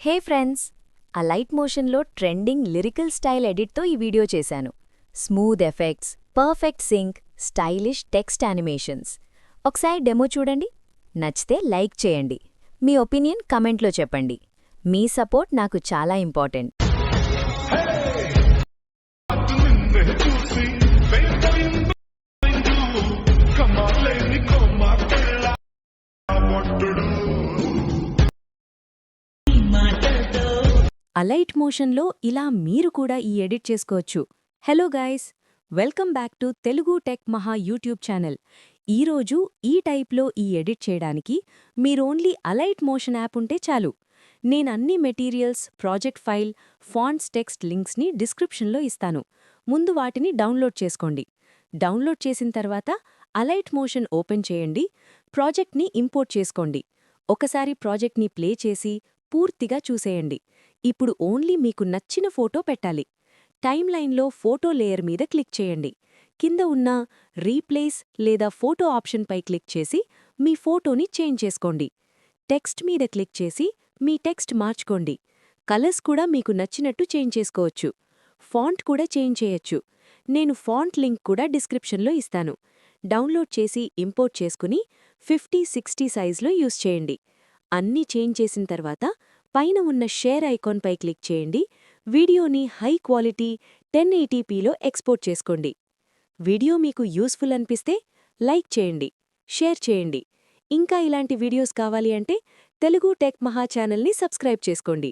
హే friends, Alight మోషన్లో trending lyrical style ఎడిట్తో ఈ వీడియో చేశాను. Smooth effects, perfect sync, stylish text animations. ఒకసారి డెమో చూడండి. నచ్చితే లైక్ చేయండి. మీ ఒపీనియన్ కమెంట్లో చెప్పండి. మీ సపోర్ట్ నాకు చాలా ఇంపార్టెంట్. అలైట్ మోషన్లో ఇలా మీరు కూడా ఈ ఎడిట్ చేసుకోవచ్చు. Hello guys, welcome back to Telugu tech మహా యూట్యూబ్ ఛానల్. ఈరోజు ఈ టైప్లో ఈ ఎడిట్ చేయడానికి మీరోన్లీ అలైట్ మోషన్ యాప్ ఉంటే చాలు. నేనన్ని materials, project file, fonts, text లింక్స్ని డిస్క్రిప్షన్లో ఇస్తాను. ముందు వాటిని డౌన్లోడ్ చేసుకోండి. డౌన్లోడ్ చేసిన తర్వాత అలైట్ మోషన్ ఓపెన్ చేయండి. ప్రాజెక్ట్ని ఇంపోర్ట్ చేసుకోండి. ఒకసారి ప్రాజెక్ట్ని ప్లే చేసి పూర్తిగా చూసేయండి. ఇప్పుడు ఓన్లీ మీకు నచ్చిన ఫోటో పెట్టాలి. టైమ్ లైన్లో ఫోటో లేయర్ మీద క్లిక్ చేయండి. కింద ఉన్న రీప్లేస్ లేదా ఫోటో ఆప్షన్పై క్లిక్ చేసి మీ ఫోటోని చేంజ్ చేసుకోండి. టెక్స్ట్ మీద క్లిక్ చేసి మీ టెక్స్ట్ మార్చుకోండి. కలర్స్ కూడా మీకు నచ్చినట్టు చేంజ్ చేసుకోవచ్చు. ఫాంట్ కూడా చేంజ్ చేయొచ్చు. నేను ఫాంట్ లింక్ కూడా డిస్క్రిప్షన్లో ఇస్తాను. డౌన్లోడ్ చేసి ఇంపోర్ట్ చేసుకుని 50-60 సైజ్లో యూస్ చేయండి. అన్నీ చేంజ్ చేసిన తర్వాత పైన ఉన్న షేర్ ఐకాన్పై క్లిక్ చేయండి. వీడియోని హై క్వాలిటీ 1080pలో ఎక్స్పోర్ట్ చేసుకోండి. వీడియో మీకు యూస్ఫుల్ అనిపిస్తే లైక్ చేయండి, షేర్ చేయండి. ఇంకా ఇలాంటి వీడియోస్ కావాలి అంటే తెలుగు టెక్ మహా ఛానల్ని సబ్స్క్రైబ్ చేసుకోండి.